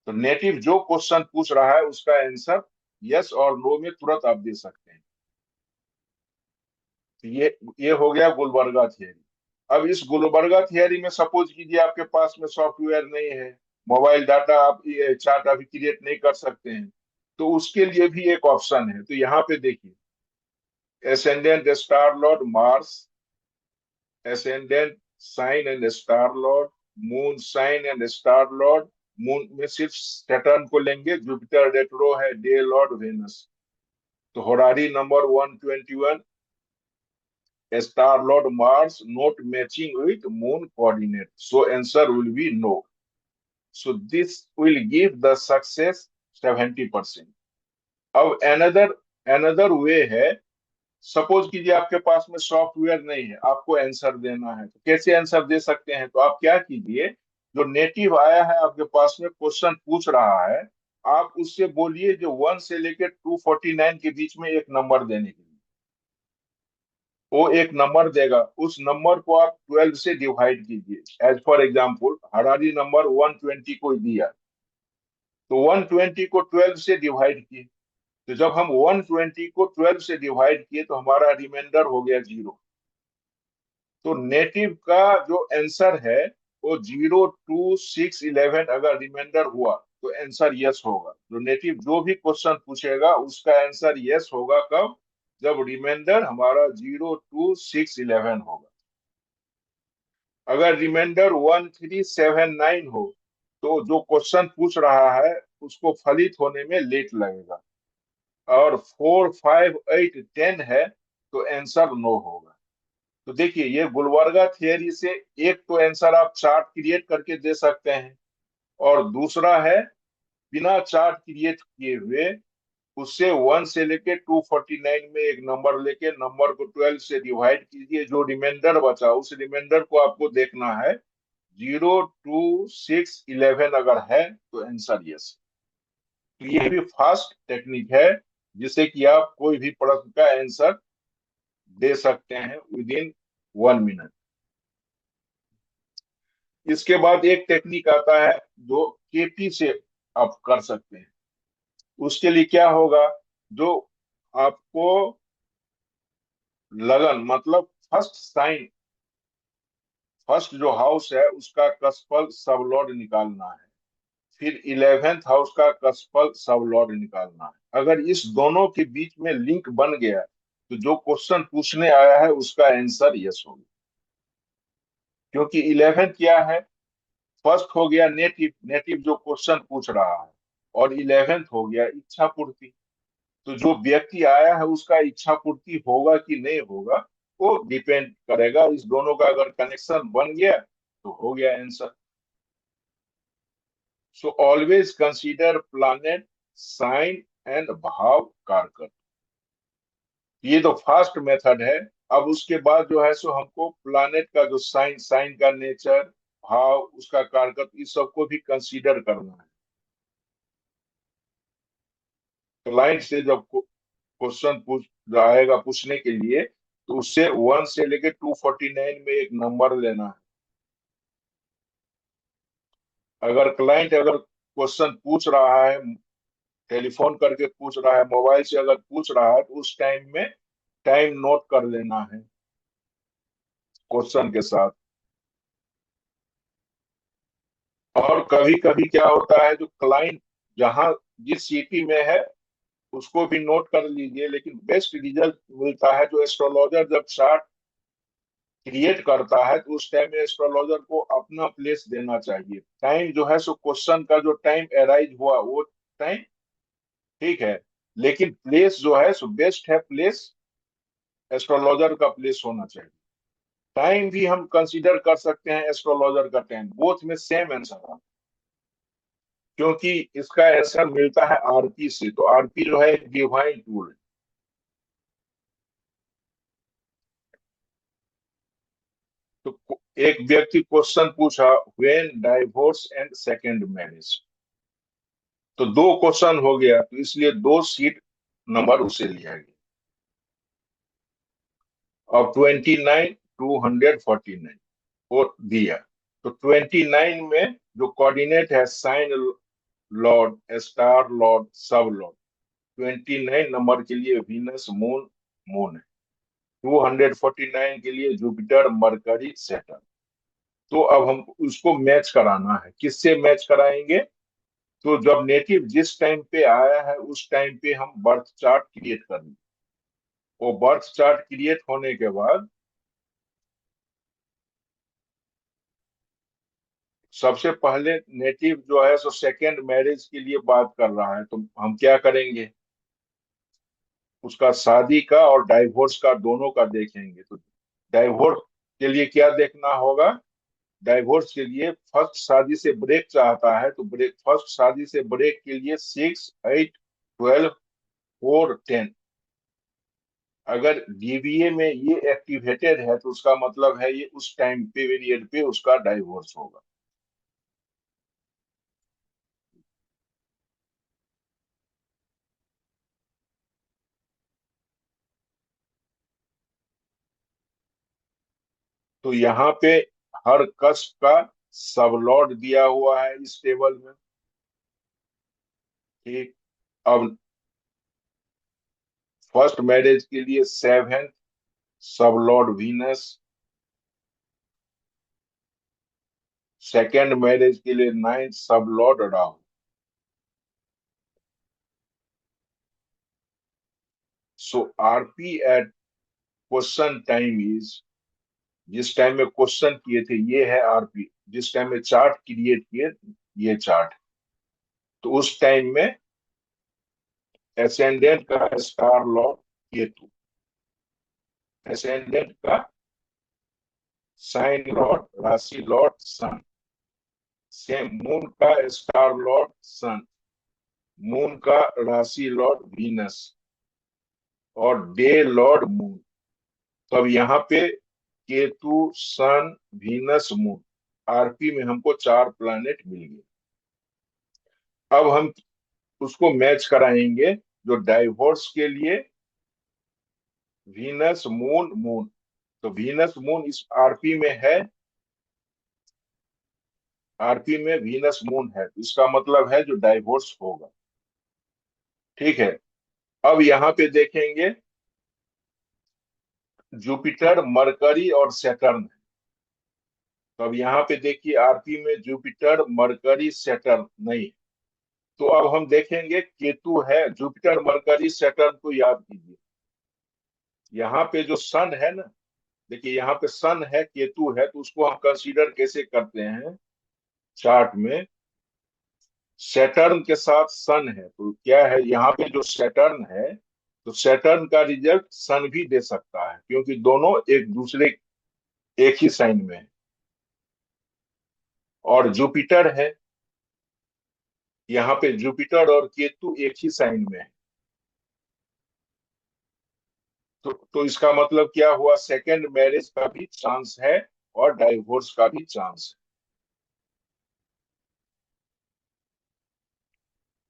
तो नेटिव जो क्वेश्चन पूछ रहा है उसका आंसर यस और नो में तुरंत आप दे सकते हैं। तो ये हो गया गुलबर्गा थियरी। अब इस गुलबर्गा थियरी में सपोज कीजिए आपके पास में सॉफ्टवेयर नहीं है, मोबाइल डाटा आप ये चार्ट अभी क्रिएट नहीं कर सकते हैं, तो उसके लिए भी एक ऑप्शन है। तो यहाँ पे देखिए, ascendant star lord Mars, ascendant sign and star lord, moon sign and star lord. Moon में सिर्फ सैटर्न को लेंगे, जुपिटर रेट्रो है, डे लॉर्ड वेनस। तो horary number 121, star lord Mars not matching with moon coordinate. So answer will be no. So this will give the success 70%. अब another way है, suppose कीजिए आपके पास में सॉफ्टवेयर नहीं है, आपको आंसर देना है, तो कैसे आंसर दे सकते हैं। तो आप क्या कीजिए, जो नेटिव आया है आपके पास में क्वेश्चन पूछ रहा है, आप उससे बोलिए जो 1 से लेकर 249 के बीच में एक नंबर देने के लिए। वो एक नंबर देगा, उस नंबर को आप 12 से डिवाइड कीजिए। As for example horary number 120 को दिया, तो 120 को 12 से डिवाइड किए। तो जब हम 120 को 12 से डिवाइड किए तो हमारा रिमाइंडर हो गया 0। तो नेटिव का जो आंसर है वो 0 2 6 11 अगर रिमाइंडर हुआ तो आंसर यस होगा। जो नेटिव जो भी क्वेश्चन पूछेगा उसका आंसर यस होगा, कब, जब रिमाइंडर हमारा 0 2 6 11 होगा। अगर रिमाइंडर 1 3 7 9 हो, तो जो क्वेश्चन पूछ रहा है उसको फलित होने में लेट लगेगा। और 4 5 8 10 है तो आंसर नो होगा। तो देखिए ये गुलवर्गा थियरी से एक तो आंसर आप चार्ट क्रिएट करके दे सकते हैं, और दूसरा है बिना चार्ट क्रिएट किए हुए उससे 1 से लेके 249 में एक नंबर लेके नंबर को 12 से डिवाइड कीजिए, जो रिमाइंडर बचा उस रिमाइंडर को आपको देखना है। 0 2 6 11 अगर है तो आंसर यस। तो ये भी फास्ट टेक्निक है जिससे कि आप कोई भी प्रश्न का आंसर दे सकते हैं विद इन 1 मिनट। इसके बाद एक टेक्निक आता है जो केपी से आप कर सकते हैं। उसके लिए क्या होगा, जो आपको लगन मतलब फर्स्ट साइन, फर्स्ट जो हाउस है उसका कसफल सबलॉर्ड निकालना है, फिर 11th हाउस का कसफल सबलॉर्ड निकालना है। अगर इस दोनों के बीच में लिंक बन गया तो जो क्वेश्चन पूछने आया है उसका आंसर यस होगा। क्योंकि 11th क्या है, फर्स्ट हो गया नेटिव, नेटिव जो क्वेश्चन पूछ रहा है, और 11th हो गया इच्छा पूर्ति। तो जो व्यक्ति आया है उसका इच्छा पूर्ति होगा कि नहीं होगा वो डिपेंड करेगा। इस दोनों का अगर कनेक्शन बन गया तो हो गया answer. So always consider planet, sign and bhava karaka. ये तो फास्ट मेथड है। अब उसके बाद जो है सो हमको प्लानेट का जो साइन, साइन का नेचर, भाव, उसका कारक, इस सबको भी कंसीडर करना है। क्लाइंट से जब क्वेश्चन पूछ आएगा पूछने के लिए तो उससे 1 से लेके 249 में एक नंबर लेना है। अगर क्लाइंट अगर क्वेश्चन पूछ रहा है, टेलीफोन करके पूछ रहा है, मोबाइल से अगर पूछ रहा है तो उस टाइम में टाइम नोट कर लेना है क्वेश्चन के साथ। और कभी कभी क्या होता है, जो क्लाइंट जहां जिस सिटी में है उसको भी नोट कर लीजिए, लेकिन बेस्ट रिजल्ट मिलता है जो एस्ट्रोलॉजर जब चार्ट क्रिएट करता है तो उस टाइम में एस्ट्रोलॉजर को अपना प्लेस देना चाहिए। टाइम जो है सो क्वेश्चन का जो टाइम अराइज हुआ वो टाइम ठीक है, लेकिन प्लेस जो है सो बेस्ट है प्लेस एस्ट्रोलॉजर का प्लेस होना चाहिए। टाइम भी हम कंसीडर कर सकते हैं एस्ट्रोलॉजर का टाइम, बोथ में सेम आंसर है। क्योंकि इसका आंसर मिलता है आरपी से, तो आरपी जो है एक डिवाइन टूल है। तो एक व्यक्ति क्वेश्चन पूछा, when divorce and second marriage, तो दो क्वेश्चन हो गया तो इसलिए 2 सीट नंबर उसे लिया गया। और 29 249 और दिया। तो 29 में जो कोऑर्डिनेट है sign lord, star lord, sub lord, 29 number के लिए वीनस मून, मून है। 249 के लिए जुपिटर मरकरी सैटर्न। तो अब हम उसको मैच कराना है, किससे मैच कराएंगे, तो जब नेटिव जिस टाइम पे आया है उस टाइम पे हम बर्थ चार्ट क्रिएट करेंगे। वो बर्थ चार्ट क्रिएट होने के बाद सबसे पहले नेटिव जो है सो सेकेंड मैरिज के लिए बात कर रहा है, तो हम क्या करेंगे, उसका शादी का और डाइवोर्स का दोनों का देखेंगे। तो डाइवोर्स के लिए क्या देखना होगा, डाइवोर्स के लिए फर्स्ट शादी से ब्रेक चाहता है तो ब्रेक, फर्स्ट शादी से ब्रेक के लिए 6 8 12 4 10। अगर डीबीए में ये एक्टिवेटेड है तो उसका मतलब है ये उस टाइम पीरियड पे उसका डाइवोर्स होगा। तो यहाँ पे हर कस्ट का सबलॉट दिया हुआ है इस टेबल में। ठीक। अब फर्स्ट मैरिज के लिए 7th sublord Venus, second marriage के लिए 9th sub lord Rahu. So RP at question time is, जिस टाइम में क्वेश्चन किए थे ये है आरपी, जिस टाइम में चार्ट क्रिएट किए ये चार्ट, तो उस टाइम में एसेंडेंट का स्टार लॉर्ड केतु, एसेंडेंट का साइन लॉर्ड राशि लॉर्ड सन, सेम मून का स्टार लॉर्ड सन, मून का राशि लॉर्ड वीनस और डे लॉर्ड मून। तो अब यहाँ पे केतु सन वीनस मून, आरपी में हमको 4 प्लैनेट मिल गए। अब हम उसको मैच कराएंगे जो डाइवोर्स के लिए वीनस मून मून। तो वीनस मून इस आरपी में है, आरपी में वीनस मून है, तो इसका मतलब है जो डाइवोर्स होगा। ठीक है, अब यहाँ पे देखेंगे जुपिटर मरकरी और सैटर्न। तो अब यहाँ पे देखिए आरपी में जुपिटर मरकरी सैटर्न नहीं है। तो अब हम देखेंगे केतु है, जुपिटर मरकरी सैटर्न को याद कीजिए। यहाँ पे जो सन है ना, देखिए यहाँ पे सन है केतु है, तो उसको हम कंसीडर कैसे करते हैं चार्ट में, सैटर्न के साथ सन है तो क्या है, यहाँ पे जो सैटर्न है तो सैटर्न का रिजल्ट सन भी दे सकता है क्योंकि दोनों एक दूसरे एक ही साइन में है। और जुपिटर है, यहाँ पे जुपिटर और केतु एक ही साइन में है। तो इसका मतलब क्या हुआ, सेकंड मैरिज का भी चांस है और डाइवोर्स का भी चांस है।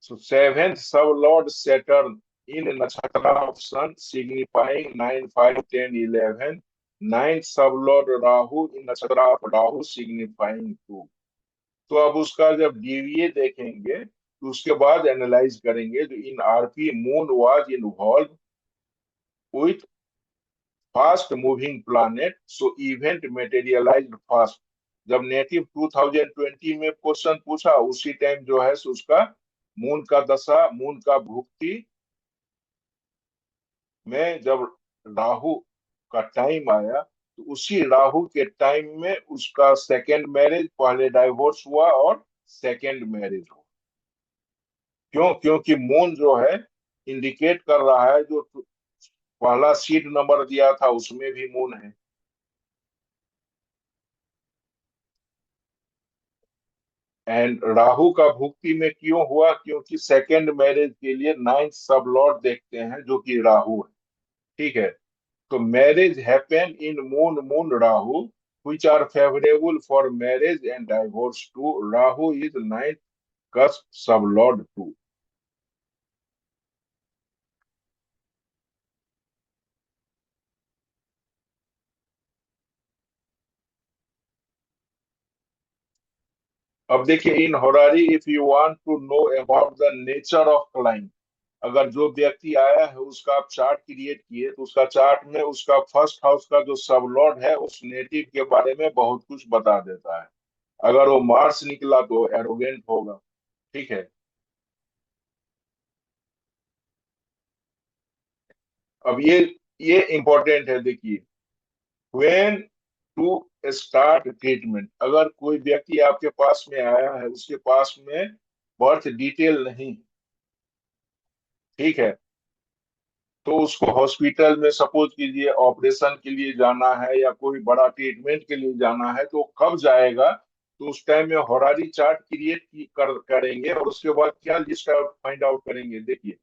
So seventh sublord Saturn in Nakshatra of Sun signifying 9, 5, 10, 11. Ninth sublord Rahu in Nakshatra of Rahu signifying 2. तो अब उसका जब डीवीए देखेंगे तो उसके बाद एनालाइज करेंगे जो in RP moon was involve with fast moving planet so event materialised fast. जब नेटिव 2020 में क्वेश्चन पूछा उसी टाइम जो है सो उसका मून का दशा, मून का भुक्ति में जब राहु का टाइम आया तो उसी राहु के टाइम में उसका सेकेंड मैरिज, पहले डाइवोर्स हुआ और सेकेंड मैरिज हुआ। क्यों? क्योंकि मून जो है इंडिकेट कर रहा है जो पहला सीड नंबर दिया था उसमें भी मून है। एंड राहु का भुक्ति में क्यों हुआ, क्योंकि सेकेंड मैरिज के लिए नाइन्थ सब लॉर्ड देखते हैं जो कि राहु है। ठीक है, तो marriage happen in moon moon Rahu which are favorable for marriage and divorce too. Rahu is ninth cusp sublord too. अब देखिए in horary if you want to know about the nature of client, अगर जो व्यक्ति आया है उसका आप chart create किए तो उसका चार्ट में उसका फर्स्ट हाउस का जो सबलॉर्ड है उस नेटिव के बारे में बहुत कुछ बता देता है। अगर वो मार्स निकला तो एरोगेंट होगा। ठीक है, अब ये इंपॉर्टेंट है देखिए, व्हेन टू स्टार्ट ट्रीटमेंट, अगर कोई व्यक्ति आपके पास में आया है उसके पास में बर्थ डिटेल नहीं, ठीक है, तो उसको हॉस्पिटल में सपोज कीजिए ऑपरेशन के लिए जाना है या कोई बड़ा ट्रीटमेंट के लिए जाना है तो कब जाएगा, तो उस टाइम में होरारी चार्ट क्रिएट करेंगे और उसके बाद क्या लिस्ट आउट फाइंड आउट करेंगे। देखिए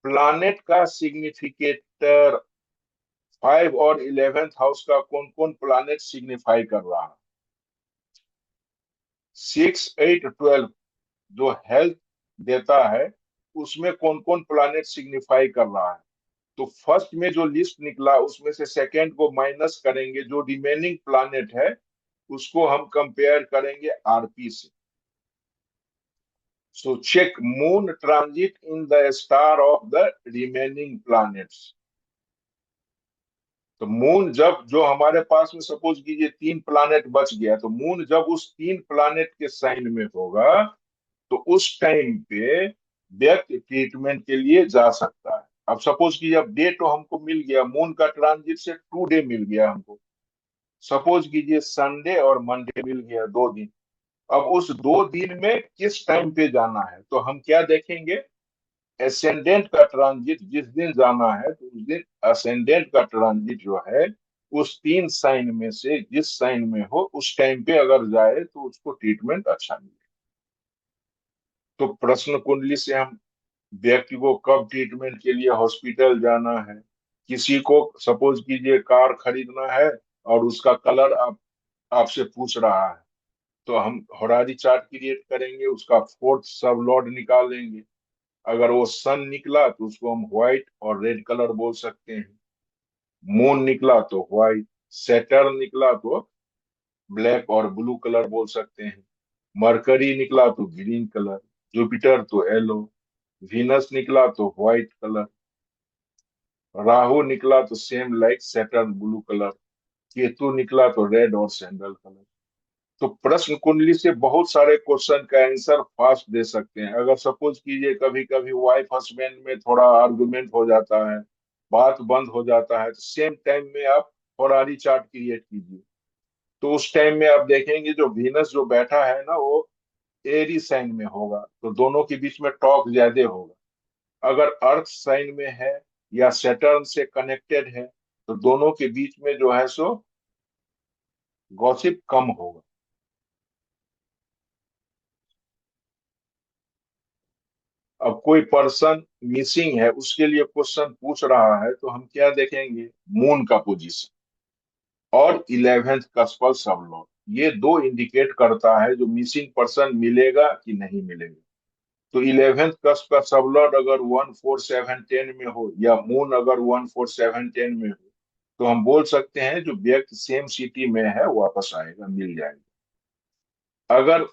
प्लानेट का सिग्निफिकेटर 5 और 11th हाउस का कौन कौन प्लानेट सिग्निफाई कर रहा है, 6, 8, 12 जो हेल्थ देता है उसमें कौन कौन प्लानेट सिग्निफाई कर रहा है। तो फर्स्ट में जो लिस्ट निकला उसमें से सेकंड को माइनस करेंगे, जो रिमेनिंग प्लानेट है उसको हम कंपेयर करेंगे आरपी से। So check moon transit in the star of the remaining planets. तो मून जब जो हमारे पास में सपोज कीजिए 3 प्लैनेट बच गया तो मून जब उस 3 प्लैनेट के साइन में होगा तो उस टाइम पे व्यक्ति ट्रीटमेंट के लिए जा सकता है। अब सपोज कीजिए अब डे तो हमको मिल गया, मून का ट्रांजिट से 2 डे मिल गया हमको, सपोज कीजिए संडे और मंडे मिल गया 2 दिन। अब उस 2 दिन में किस टाइम पे जाना है तो हम क्या देखेंगे, एसेंडेंट का ट्रांजिट जिस दिन जाना है तो उस दिन असेंडेंट का ट्रांजिट जो है उस 3 साइन में से जिस साइन में हो उस टाइम पे अगर जाए तो उसको ट्रीटमेंट अच्छा मिले। तो प्रश्न कुंडली से हम व्यक्ति को कब ट्रीटमेंट के लिए हॉस्पिटल जाना है, किसी को सपोज कीजिए कार खरीदना है और उसका कलर आप आपसे पूछ रहा है, तो हम होरारी चार्ट क्रिएट करेंगे, उसका फोर्थ सब लॉर्ड निकालेंगे। अगर वो सन निकला तो उसको हम व्हाइट और रेड कलर बोल सकते हैं, मून निकला तो व्हाइट, सैटर्न निकला तो ब्लैक और ब्लू कलर बोल सकते हैं, मरकरी निकला तो ग्रीन कलर, जुपिटर तो येलो, वीनस निकला तो व्हाइट कलर, राहु निकला तो same like Saturn blue colour, Ketu निकला तो रेड और सैंडल कलर। तो प्रश्न कुंडली से बहुत सारे क्वेश्चन का आंसर फास्ट दे सकते हैं। अगर सपोज कीजिए कभी कभी वाइफ हस्बैंड में थोड़ा आर्गुमेंट हो जाता है, बात बंद हो जाता है, तो सेम टाइम में आप फरारी चार्ट क्रिएट कीजिए, तो उस टाइम में आप देखेंगे जो वीनस जो बैठा है ना वो एरी साइन में होगा, तो दोनों के बीच में टॉक ज्यादा होगा। अगर अर्थ साइन में है या सैटर्न से कनेक्टेड है तो दोनों के बीच में जो है सो गॉसिप कम होगा। अब कोई पर्सन मिसिंग है उसके लिए क्वेश्चन पूछ रहा है तो हम क्या देखेंगे, मून का पोजीशन और 11th कस्पल सब लॉर्ड, ये दो इंडिकेट करता है जो मिसिंग पर्सन मिलेगा कि नहीं मिलेगा। तो 11th कस्प का सब लॉर्ड अगर 1 4 7 10 में हो या मून अगर 1 4 7 10 में हो तो हम बोल सकते हैं जो व्यक्ति सेम सिटी में है वापस आएगा, मिल जाएगा। अगर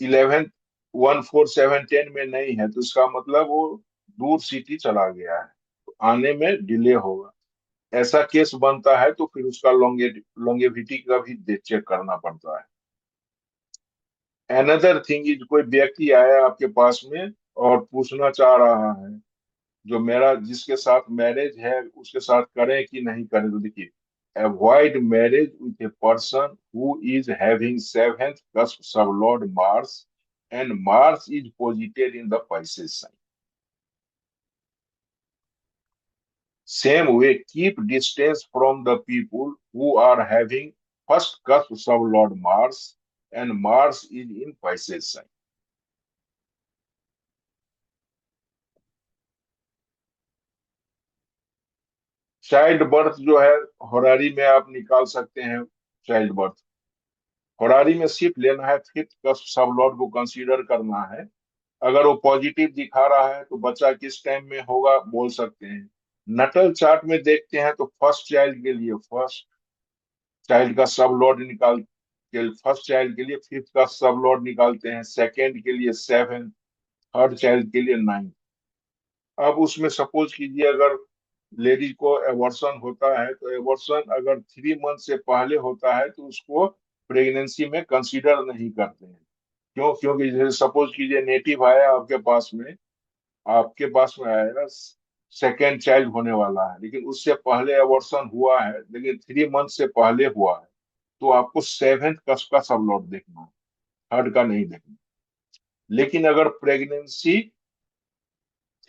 11 1 4 7 10 में नहीं है तो इसका मतलब वो दूर सिटी चला गया है, तो आने में डिले होगा। ऐसा केस बनता है तो फिर उसका लॉन्गेविटी का भी चेक करना पड़ता है। अनदर थिंग इज कोई व्यक्ति आया आपके पास में और पूछना चाह रहा है जो मेरा जिसके साथ मैरिज है उसके साथ करें कि नहीं करें, तो देखिए, avoid marriage with a person who is having 7th cusp सब Lord Mars and Mars is पोजिटेड in the Pisces sign. Same way, keep distance from the people who are having first cusp sub Lord Mars and Mars is in Pisces sign. Child birth जो है होरारी में आप निकाल सकते हैं। Child birth होरारी में सिर्फ लेना है 5th कस्प सब लॉर्ड को कंसीडर करना है। अगर वो पॉजिटिव दिखा रहा है तो बच्चा किस टाइम में होगा बोल सकते हैं। नटल चार्ट में देखते हैं तो फर्स्ट चाइल्ड के लिए फर्स्ट चाइल्ड का सब लॉर्ड निकाल के फर्स्ट चाइल्ड के लिए 5th का सब लॉर्ड निकालते हैं, सेकेंड के लिए 7, थर्ड चाइल्ड के लिए 9। अब उसमें सपोज कीजिए अगर लेडीज को एबॉर्शन होता है तो एबॉर्शन अगर 3 मंथ से पहले होता है तो उसको प्रेगनेंसी में कंसीडर नहीं करते हैं। क्यों? क्योंकि जैसे सपोज कीजिए नेटिव आया आपके पास में आएगा, सेकेंड चाइल्ड होने वाला है लेकिन उससे पहले एबॉर्शन हुआ है लेकिन 3 मंथ से पहले हुआ है, तो आपको 7th कस्प का सब लॉट देखना है, थर्ड का नहीं देखना। लेकिन अगर प्रेगनेंसी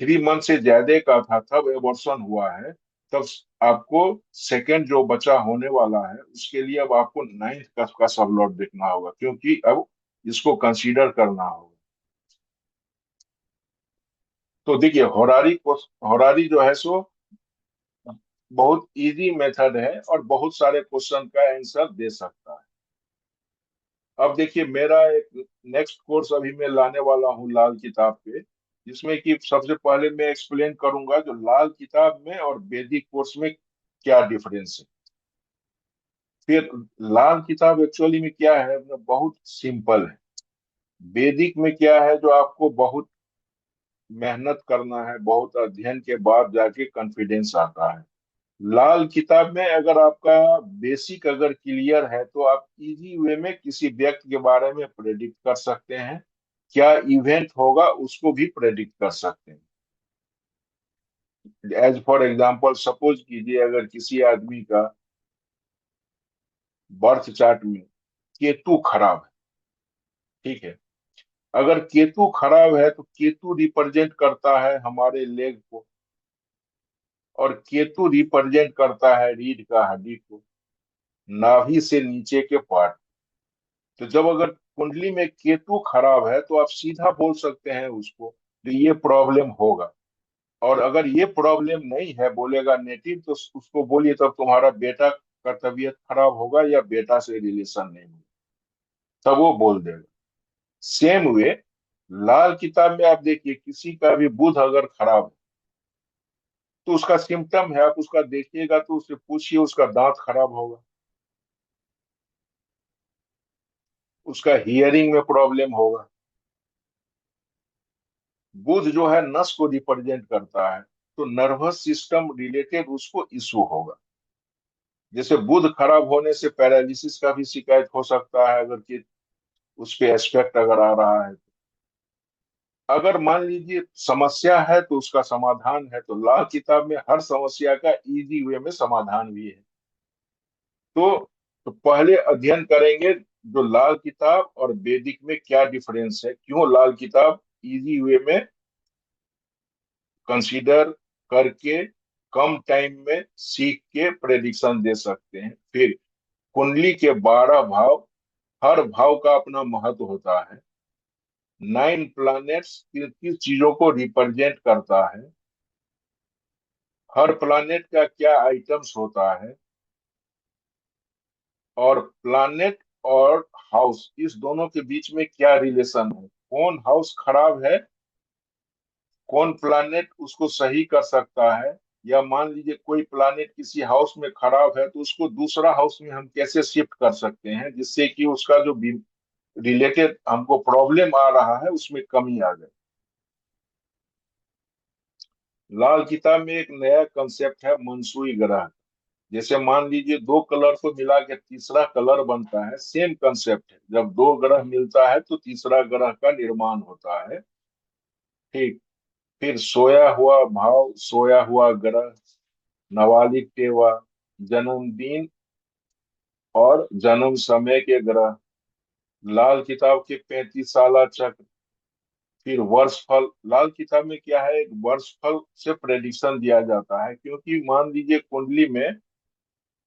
3 मंथ से ज्यादा का था तब एबॉर्शन हुआ है, तब आपको सेकेंड जो बच्चा होने वाला है उसके लिए अब आपको 9th कस्प का सब लॉट देखना होगा, क्योंकि अब इसको कंसीडर करना होगा। तो देखिए होरारी जो है सो बहुत इजी मेथड है और बहुत सारे क्वेश्चन का आंसर दे सकता है। अब देखिए मेरा एक नेक्स्ट कोर्स अभी मैं लाने वाला हूँ लाल किताब पे, जिसमें कि सबसे पहले मैं एक्सप्लेन करूंगा जो लाल किताब में और वैदिक कोर्स में क्या डिफरेंस है। फिर लाल किताब एक्चुअली में क्या है, बहुत सिंपल है। वैदिक में क्या है जो आपको बहुत मेहनत करना है, बहुत अध्ययन के बाद जाके कॉन्फिडेंस आता है। लाल किताब में अगर आपका बेसिक अगर क्लियर है तो आप इजी वे में किसी व्यक्ति के बारे में प्रेडिक्ट कर सकते हैं, क्या इवेंट होगा उसको भी प्रेडिक्ट कर सकते हैं। एज फॉर एग्जांपल सपोज कीजिए अगर किसी आदमी का बर्थ चार्ट में केतु खराब है, ठीक है, अगर केतु खराब है तो केतु रिप्रेजेंट करता है हमारे लेग को, और केतु रिप्रेजेंट करता है रीढ़ का हड्डी को, नाभि से नीचे के पार्ट। तो जब अगर कुंडली में केतु खराब है तो आप सीधा बोल सकते हैं उसको, तो ये प्रॉब्लम होगा। और अगर ये प्रॉब्लम नहीं है, बोलेगा नेटिव, तो उसको बोलिए तब तुम्हारा बेटा का तबीयत खराब होगा या बेटा से रिलेशन नहीं होगा, तब वो बोल देगा। सेम वे लाल किताब में आप देखिए, किसी का भी बुध अगर खराब है तो उसका सिम्टम है, आप उसका देखिएगा तो उससे पूछिए उसका दांत खराब होगा, उसका हियरिंग में प्रॉब्लम होगा। बुध जो है नस को रिप्रेजेंट करता है, तो नर्वस सिस्टम रिलेटेड उसको इशू होगा। जैसे बुध खराब होने से पैरालिसिस का भी शिकायत हो सकता है, अगर कि उस पे एस्पेक्ट अगर आ रहा है। अगर मान लीजिए समस्या है तो उसका समाधान है, तो लाल किताब में हर समस्या का इजी वे में समाधान भी है। तो, तो पहले अध्ययन करेंगे जो लाल किताब और वैदिक में क्या डिफरेंस है, क्यों लाल किताब इजी वे में कंसीडर करके कम टाइम में सीख के प्रेडिक्शन दे सकते हैं। फिर कुंडली के 12 भाव, हर भाव का अपना महत्व होता है। 9 प्लैनेट्स किस किस चीजों को रिप्रेजेंट करता है, हर प्लैनेट का क्या आइटम्स होता है, और प्लैनेट और हाउस इस दोनों के बीच में क्या रिलेशन है, कौन हाउस खराब है, कौन प्लैनेट उसको सही कर सकता है। या मान लीजिए कोई प्लैनेट किसी हाउस में खराब है तो उसको दूसरा हाउस में हम कैसे शिफ्ट कर सकते हैं, जिससे कि उसका जो रिलेटेड हमको प्रॉब्लम आ रहा है उसमें कमी आ जाए। लाल किताब में एक नया कंसेप्ट है मनसूई ग्रह। जैसे मान लीजिए दो कलर को मिला के तीसरा कलर बनता है, सेम कंसेप्ट है, जब दो ग्रह मिलता है तो तीसरा ग्रह का निर्माण होता है। ठीक। फिर सोया हुआ भाव, सोया हुआ ग्रह, नवालिक टेवा, जन्मदिन और जन्म समय के ग्रह, लाल किताब के 35 साला चक्र। फिर वर्ष फल, लाल किताब में क्या है, एक वर्ष फल से प्रेडिक्शन दिया जाता है, क्योंकि मान लीजिए कुंडली में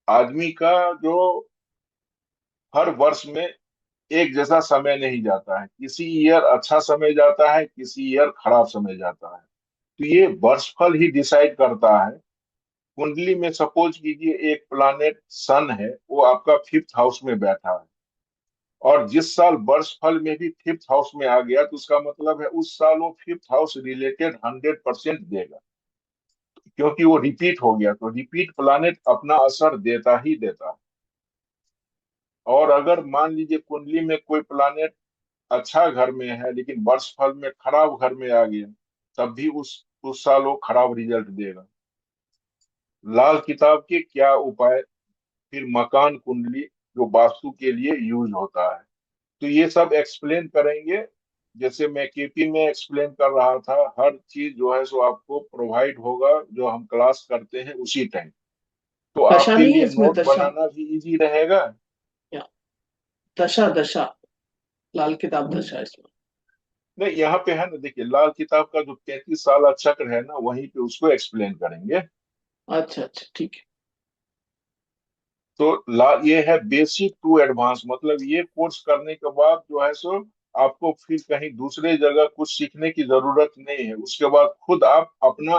आदमी का जो हर वर्ष में एक जैसा समय नहीं जाता है, किसी ईयर अच्छा समय जाता है, किसी ईयर खराब समय जाता है। तो ये वर्षफल ही डिसाइड करता है। कुंडली में सपोज कीजिए एक प्लानेट सन है, वो आपका 5th हाउस में बैठा है, और जिस साल वर्षफल में भी 5th हाउस में आ गया तो उसका मतलब है उस साल वो 5th हाउस रिलेटेड 100% देगा, क्योंकि वो रिपीट हो गया। तो रिपीट प्लानेट अपना असर देता ही देता है। और अगर मान लीजिए कुंडली में कोई प्लानेट अच्छा घर में है लेकिन वर्ष फल में खराब घर में आ गया, तब भी उस साल वो खराब रिजल्ट देगा। लाल किताब के क्या उपाय। फिर मकान कुंडली जो वास्तु के लिए यूज होता है, तो ये सब एक्सप्लेन करेंगे। जैसे मैं केपी में एक्सप्लेन कर रहा था, हर चीज जो है सो आपको प्रोवाइड होगा जो हम क्लास करते हैं उसी टाइम। तो दशा आपके नहीं है लिए इसमें, नोट दशा बनाना भी इजी रहेगा। या दशा दशा, लाल किताब दशा इसमें। नहीं, यहाँ पे है ना, देखिए लाल किताब का जो 33 साल चक्र है ना, वहीं पे उसको एक्सप्लेन करेंगे। अच्छा अच्छा, ठीक है। तो ये है बेसिक टू एडवांस, मतलब ये कोर्स करने के बाद जो है सो आपको फिर कहीं दूसरे जगह कुछ सीखने की जरूरत नहीं है। उसके बाद खुद आप अपना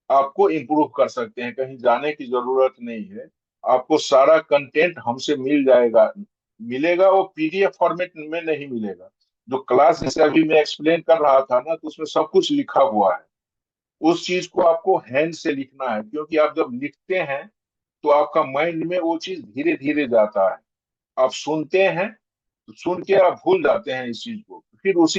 आपको इम्प्रूव कर सकते हैं, कहीं जाने की जरूरत नहीं है। आपको सारा कंटेंट हमसे मिल जाएगा, मिलेगा वो पीडीएफ फॉर्मेट में नहीं मिलेगा। जो क्लास जैसे अभी मैं एक्सप्लेन कर रहा था ना, तो उसमें सब कुछ लिखा हुआ है। उस चीज को आपको हैंड से लिखना है, क्योंकि आप जब लिखते हैं तो आपका माइंड में वो चीज धीरे धीरे जाता है। आप सुनते हैं तो सुन के आप भूल जाते हैं इस चीज को, फिर उसी